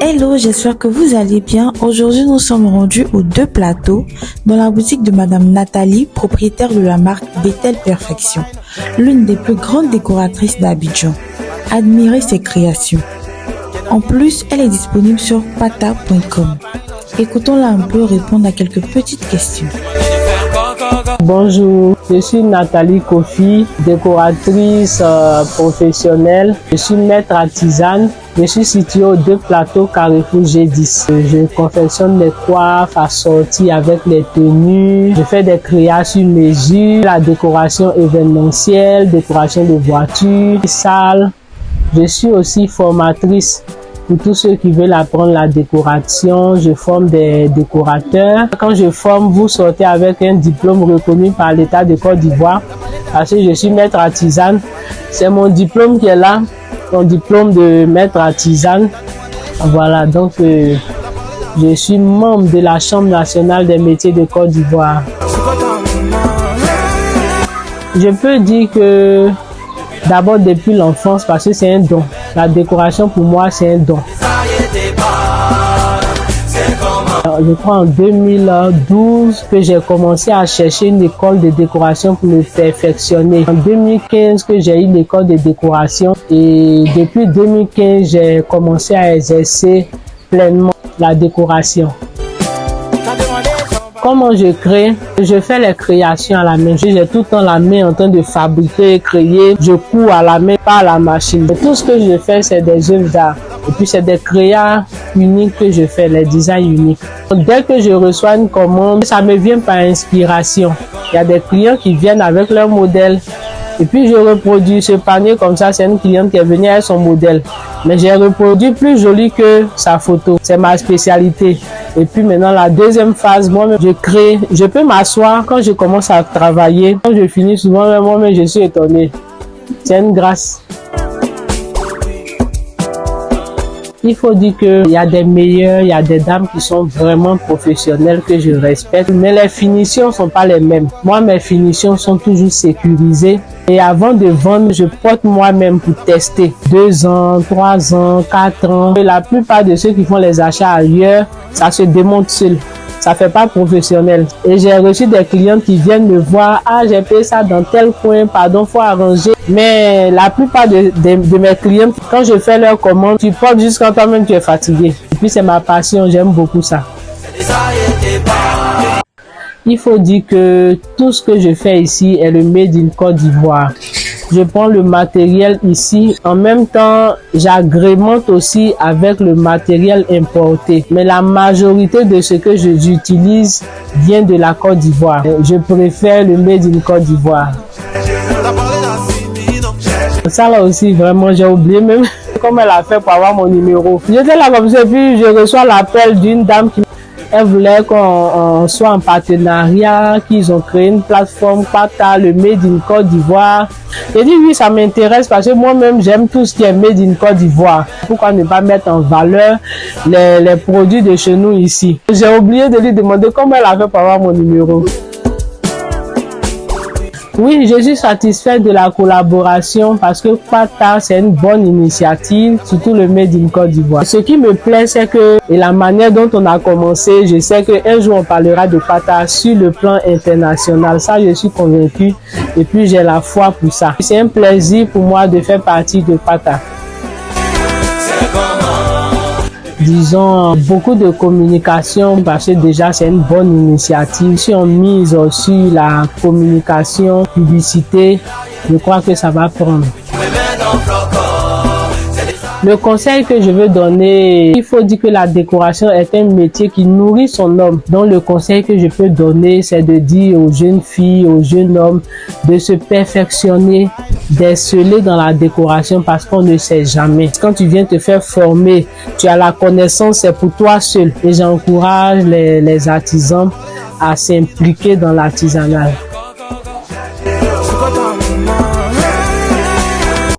Hello, j'espère que vous allez bien. Aujourd'hui, nous sommes rendus aux Deux Plateaux, dans la boutique de Madame Nathalie, propriétaire de la marque Bethel Perfection, l'une des plus grandes décoratrices d'Abidjan. Admirez ses créations. En plus, elle est disponible sur pata.com. Écoutons-la un peu répondre à quelques petites questions. Bonjour, je suis Nathalie Kofi, décoratrice professionnelle. Je suis maître artisane. Je suis située aux Deux Plateaux Carrefour G10. Je confectionne les coiffes assorties avec les tenues. Je fais des créations sur mesure, la décoration événementielle, décoration de voitures, salles. Je suis aussi formatrice. Pour tous ceux qui veulent apprendre la décoration, je forme des décorateurs. Quand je forme, vous sortez avec un diplôme reconnu par l'État de Côte d'Ivoire. Parce que je suis maître artisane. C'est mon diplôme qui est là, mon diplôme de maître artisane. Voilà, donc je suis membre de la Chambre nationale des métiers de Côte d'Ivoire. Je peux dire que d'abord depuis l'enfance, parce que c'est un don. La décoration pour moi c'est un don. Je crois en 2012 que j'ai commencé à chercher une école de décoration pour me perfectionner. En 2015 que j'ai eu l'école de décoration et depuis 2015 j'ai commencé à exercer pleinement la décoration. Comment je crée? Je fais les créations à la main. J'ai tout le temps la main en train de fabriquer, créer. Je couds à la main, pas à la machine. Et tout ce que je fais, c'est des œuvres d'art. Et puis, c'est des créas uniques que je fais, les designs uniques. Donc, dès que je reçois une commande, ça me vient par inspiration. Il y a des clients qui viennent avec leur modèle. Et puis, je reproduis ce panier comme ça. C'est une cliente qui est venue avec son modèle. Mais j'ai reproduit plus joli que sa photo. C'est ma spécialité. Et puis maintenant, la deuxième phase, moi-même, je crée. Je peux m'asseoir quand je commence à travailler. Quand je finis souvent, moi-même, je suis étonné. C'est une grâce. Il faut dire qu'il y a des meilleurs, il y a des dames qui sont vraiment professionnelles que je respecte. Mais les finitions ne sont pas les mêmes. Moi, mes finitions sont toujours sécurisées. Et avant de vendre, je porte moi-même pour tester. 2 ans, 3 ans, 4 ans. Et la plupart de ceux qui font les achats ailleurs, ça se démonte seul. Ça fait pas professionnel. Et j'ai reçu des clients qui viennent me voir. Ah, j'ai payé ça dans tel coin, pardon, faut arranger. Mais la plupart de mes clients, quand je fais leur commande, tu portes jusqu'à toi-même, tu es fatigué. Et puis c'est ma passion, j'aime beaucoup ça. Il faut dire que tout ce que je fais ici est le made in Côte d'Ivoire. Je prends le matériel ici. En même temps, j'agrémente aussi avec le matériel importé. Mais la majorité de ce que j'utilise vient de la Côte d'Ivoire. Je préfère le made in Côte d'Ivoire. Ça là aussi, vraiment, j'ai oublié même comment elle a fait pour avoir mon numéro. J'étais là comme ça et puis je reçois l'appel d'une dame qui elle voulait qu'on soit en partenariat, qu'ils ont créé une plateforme Pata, le Made in Côte d'Ivoire. J'ai dit oui, ça m'intéresse parce que moi-même j'aime tout ce qui est Made in Côte d'Ivoire. Pourquoi ne pas mettre en valeur les produits de chez nous ici? J'ai oublié de lui demander comment elle a fait pour avoir mon numéro. Oui, je suis satisfait de la collaboration parce que Pata, c'est une bonne initiative, surtout le Made in Côte d'Ivoire. Ce qui me plaît, c'est que la manière dont on a commencé, je sais qu'un jour on parlera de Pata sur le plan international. Ça, je suis convaincu et puis j'ai la foi pour ça. C'est un plaisir pour moi de faire partie de Pata. Disons, beaucoup de communication parce que déjà c'est une bonne initiative. Si on mise sur la communication, publicité, je crois que ça va prendre. Le conseil que je veux donner, il faut dire que la décoration est un métier qui nourrit son homme. Donc le conseil que je peux donner, c'est de dire aux jeunes filles, aux jeunes hommes de se perfectionner, d'exceller dans la décoration parce qu'on ne sait jamais. Quand tu viens te faire former, tu as la connaissance, c'est pour toi seul. Et j'encourage les artisans à s'impliquer dans l'artisanat.